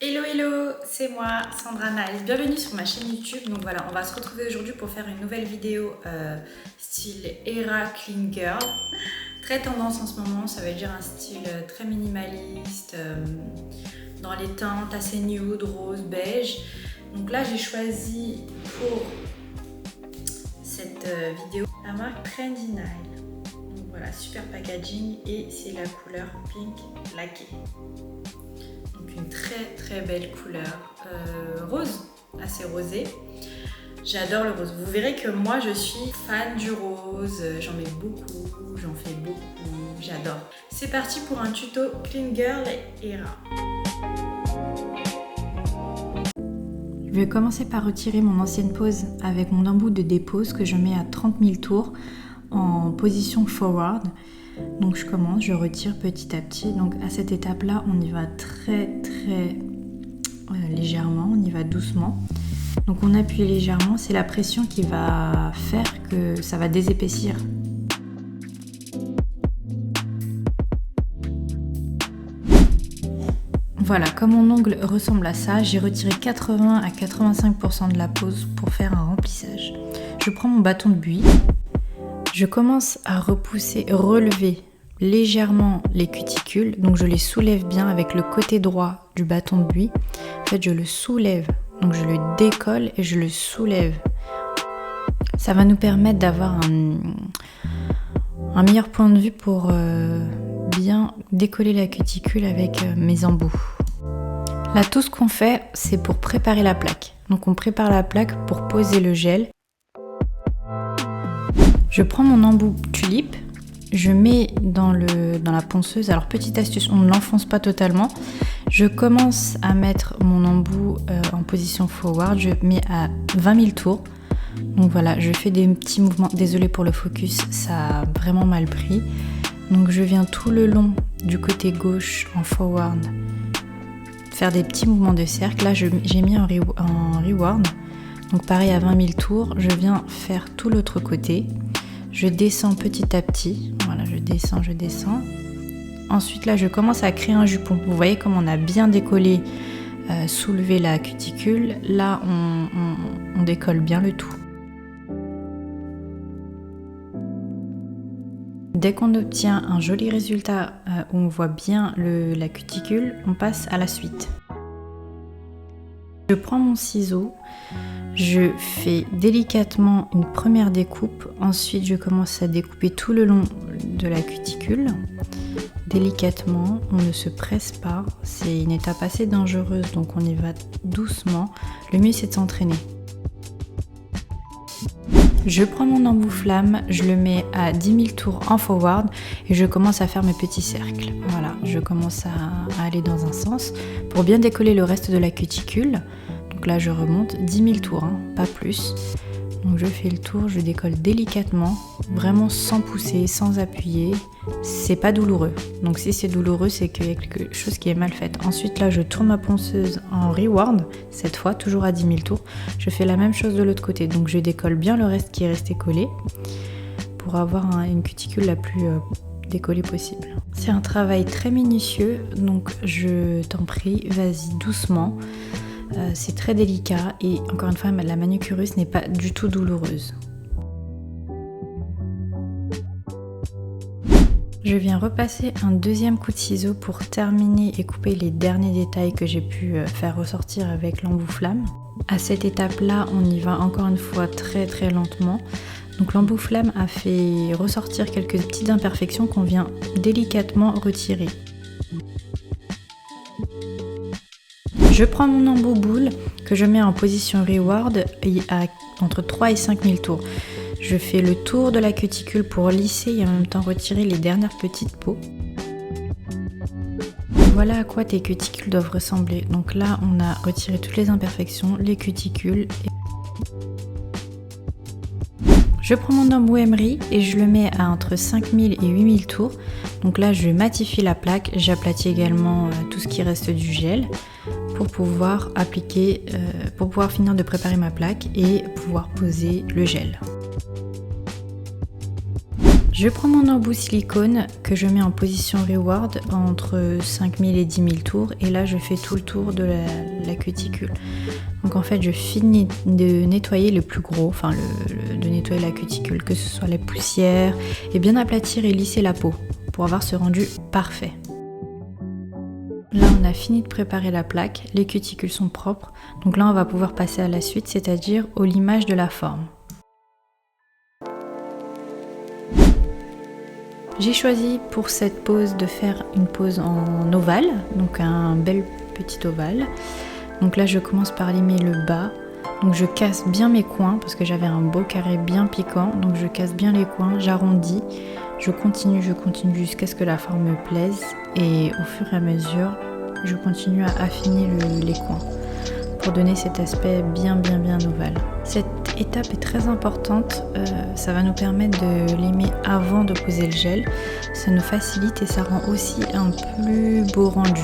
Hello hello, c'est moi Sandra Naïs, bienvenue sur ma chaîne YouTube. Donc voilà, on va se retrouver aujourd'hui pour faire une nouvelle vidéo style Era Clean Girl. Très tendance en ce moment, ça veut dire un style très minimaliste, dans les teintes assez nude, rose, beige. Donc là j'ai choisi pour cette vidéo la marque Trendy Nail. Donc voilà, super packaging et c'est la couleur Pink Laqué. Une très belle couleur rose, assez rosée. J'adore le rose. Vous verrez que moi je suis fan du rose, j'en mets beaucoup, j'en fais beaucoup, j'adore. C'est parti pour un tuto Clean Girl Era. Je vais commencer par retirer mon ancienne pose avec mon embout de dépose que je mets à 30 000 tours en position forward. Donc je commence, je retire petit à petit. Donc à cette étape-là, on y va très légèrement, on y va doucement. Donc on appuie légèrement, c'est la pression qui va faire que ça va désépaissir. Voilà, comme mon ongle ressemble à ça, j'ai retiré 80 à 85% de la pose pour faire un remplissage. Je prends mon bâton de buis. Je commence à relever légèrement les cuticules, donc je les soulève bien avec le côté droit du bâton de buis. En fait, je le soulève, donc je le décolle et je le soulève. Ça va nous permettre d'avoir un meilleur point de vue pour bien décoller la cuticule avec mes embouts. Là, tout ce qu'on fait, c'est pour préparer la plaque. Donc on prépare la plaque pour poser le gel. Je prends mon embout tulipe, je mets dans la ponceuse. Alors petite astuce, on ne l'enfonce pas totalement. Je commence à mettre mon embout en position forward, je mets à 20 000 tours. Donc voilà, je fais des petits mouvements. Désolée pour le focus, ça a vraiment mal pris. Donc je viens tout le long du côté gauche en forward, faire des petits mouvements de cercle. Là j'ai mis en reward. Donc pareil à 20 000 tours, je viens faire tout l'autre côté. Je descends petit à petit, voilà, je descends. Ensuite là, je commence à créer un jupon. Vous voyez comme on a bien décollé, soulevé la cuticule. Là, on décolle bien le tout. Dès qu'on obtient un joli résultat où on voit bien la cuticule, on passe à la suite. Je prends mon ciseau, je fais délicatement une première découpe, ensuite je commence à découper tout le long de la cuticule. Délicatement, on ne se presse pas, c'est une étape assez dangereuse donc on y va doucement. Le mieux c'est de s'entraîner. Je prends mon embout flamme, je le mets à 10 000 tours en forward et je commence à faire mes petits cercles. Voilà, je commence à aller dans un sens pour bien décoller le reste de la cuticule. Donc là je remonte 10 000 tours, pas plus. Donc je fais le tour, je décolle délicatement, vraiment sans pousser, sans appuyer. C'est pas douloureux. Donc si c'est douloureux, c'est qu'il y a quelque chose qui est mal fait. Ensuite là je tourne ma ponceuse en reward, cette fois toujours à 10 000 tours. Je fais la même chose de l'autre côté. Donc je décolle bien le reste qui est resté collé pour avoir une cuticule la plus décollée possible. C'est un travail très minutieux, donc je t'en prie, vas-y doucement. C'est très délicat et encore une fois la manucureuse n'est pas du tout douloureuse. Je viens repasser un deuxième coup de ciseau pour terminer et couper les derniers détails que j'ai pu faire ressortir avec l'embout flamme. À cette étape là on y va encore une fois très lentement. Donc l'embout flamme a fait ressortir quelques petites imperfections qu'on vient délicatement retirer. Je prends mon embout boule que je mets en position reward à entre 3 et 5 000 tours. Je fais le tour de la cuticule pour lisser et en même temps retirer les dernières petites peaux. Voilà à quoi tes cuticules doivent ressembler. Donc là, on a retiré toutes les imperfections, les cuticules. Je prends mon embout emery et je le mets à entre 5000 et 8000 tours. Donc là, je matifie la plaque. J'aplatis également tout ce qui reste du gel pour pouvoir appliquer, pour pouvoir finir de préparer ma plaque et pouvoir poser le gel. Je prends mon embout silicone que je mets en position reward entre 5000 et 10 000 tours et là je fais tout le tour de la cuticule. Donc en fait je finis de nettoyer le plus gros, de nettoyer la cuticule, que ce soit la poussière et bien aplatir et lisser la peau pour avoir ce rendu parfait. Là on a fini de préparer la plaque, les cuticules sont propres, donc là on va pouvoir passer à la suite, c'est-à-dire au limage de la forme. J'ai choisi pour cette pose de faire une pose en ovale, donc un bel petit ovale. Donc là je commence par limer le bas, donc je casse bien mes coins parce que j'avais un beau carré bien piquant, donc je casse bien les coins, j'arrondis, je continue jusqu'à ce que la forme me plaise et au fur et à mesure je continue à affiner les coins pour donner cet aspect bien ovale. Cette étape est très importante, ça va nous permettre de limer avant de poser le gel, ça nous facilite et ça rend aussi un plus beau rendu.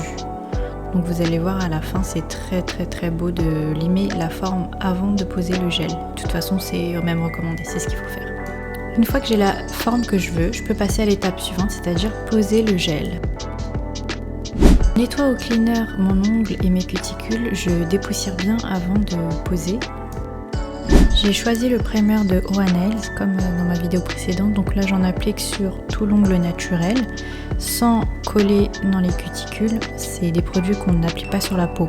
Donc vous allez voir à la fin c'est très beau de limer la forme avant de poser le gel. De toute façon c'est même recommandé, c'est ce qu'il faut faire. Une fois que j'ai la forme que je veux, je peux passer à l'étape suivante, c'est-à-dire poser le gel. Je nettoie au cleaner mon ongle et mes cuticules, je dépoussière bien avant de poser. J'ai choisi le primer de O&Nails comme dans ma vidéo précédente, donc là j'en applique sur tout l'ongle naturel sans coller dans les cuticules, c'est des produits qu'on n'applique pas sur la peau.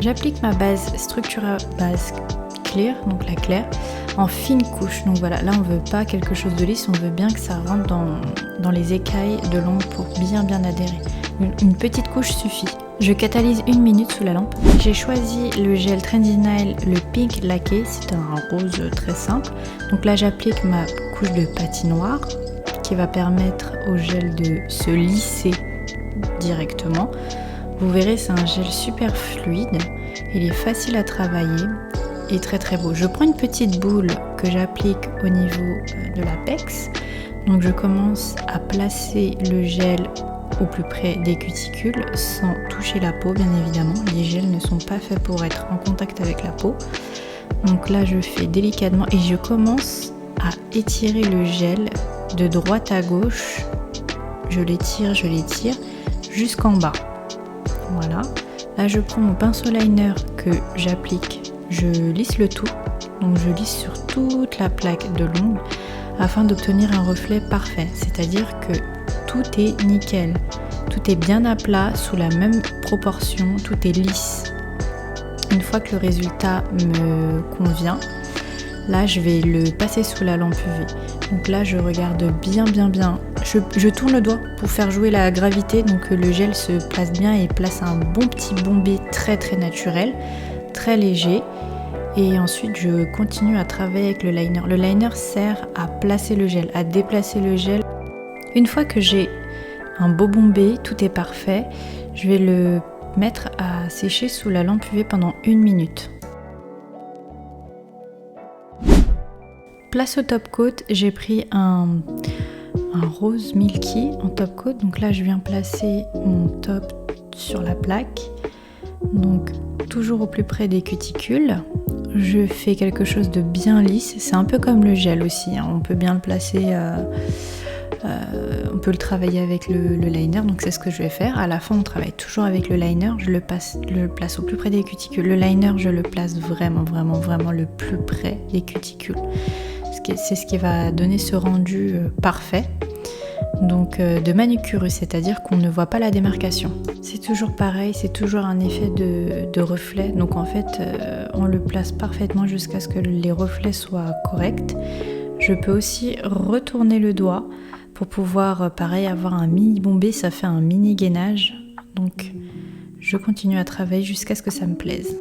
J'applique ma base Structura Base Clear, donc la claire, en fine couche, donc voilà, là on veut pas quelque chose de lisse, on veut bien que ça rentre dans les écailles de l'ongle pour bien adhérer. Une petite couche suffit. Je catalyse 1 minute sous la lampe. J'ai choisi le gel Trendy Nail, le Pink Laqué, c'est un rose très simple. Donc là j'applique ma couche de patinoire qui va permettre au gel de se lisser directement. Vous verrez c'est un gel super fluide, il est facile à travailler et très beau. Je prends une petite boule que j'applique au niveau de l'apex. Donc je commence à placer le gel au plus près des cuticules sans toucher la peau bien évidemment. Les gels ne sont pas faits pour être en contact avec la peau. Donc là je fais délicatement et je commence à étirer le gel de droite à gauche. Je l'étire jusqu'en bas. Voilà. Là je prends mon pinceau liner que j'applique. Je lisse le tout. Donc je lisse sur toute la plaque de l'ongle afin d'obtenir un reflet parfait. C'est-à-dire que tout est nickel, tout est bien à plat, sous la même proportion, tout est lisse. Une fois que le résultat me convient, là je vais le passer sous la lampe UV. Donc là je regarde bien. Je tourne le doigt pour faire jouer la gravité, donc le gel se place bien et place un bon petit bombé très naturel, très léger. Et ensuite je continue à travailler avec le liner. Le liner sert à placer le gel, à déplacer le gel. Une fois que j'ai un beau bombé, tout est parfait, je vais le mettre à sécher sous la lampe UV pendant 1 minute. Place au top coat, j'ai pris un rose milky en top coat. Donc là je viens placer mon top sur la plaque. Donc toujours au plus près des cuticules. Je fais quelque chose de bien lisse, c'est un peu comme le gel aussi, hein. On peut bien le placer, on peut le travailler avec le liner, donc c'est ce que je vais faire. À la fin on travaille toujours avec le liner, je le place au plus près des cuticules. Le liner je le place vraiment le plus près des cuticules. C'est ce qui va donner ce rendu parfait. Donc de manucure, c'est-à-dire qu'on ne voit pas la démarcation. C'est toujours pareil, c'est toujours un effet de reflet. Donc en fait, on le place parfaitement jusqu'à ce que les reflets soient corrects. Je peux aussi retourner le doigt pour pouvoir, pareil, avoir un mini bombé. Ça fait un mini gainage. Donc je continue à travailler jusqu'à ce que ça me plaise.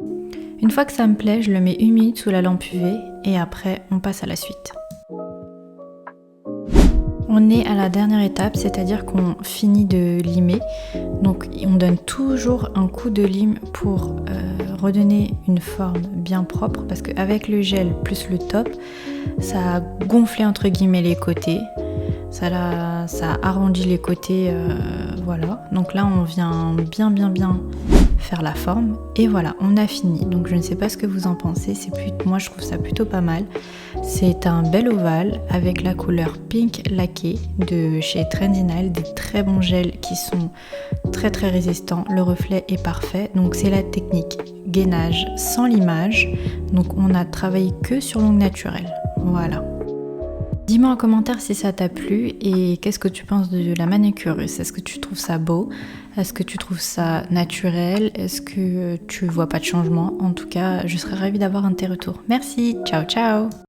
Une fois que ça me plaît, je le mets 1 minute sous la lampe UV et après, on passe à la suite. On est à la dernière étape, c'est-à-dire qu'on finit de limer. Donc on donne toujours un coup de lime pour redonner une forme bien propre, parce qu'avec le gel plus le top, ça a gonflé entre guillemets les côtés. Ça a arrondi les côtés, voilà. Donc là on vient bien faire la forme et voilà, on a fini. Donc je ne sais pas ce que vous en pensez, moi je trouve ça plutôt pas mal. C'est un bel ovale avec la couleur pink laqué de chez Trendy Nail, des très bons gels qui sont très très résistants, le reflet est parfait. Donc c'est la technique gainage sans limage, donc on a travaillé que sur l'ongle naturel, voilà. Dis-moi en commentaire si ça t'a plu et qu'est-ce que tu penses de la manucure russe. Est-ce que tu trouves ça beau? Est-ce que tu trouves ça naturel? Est-ce que tu vois pas de changement? En tout cas, je serais ravie d'avoir un de tes retours. Merci, ciao ciao!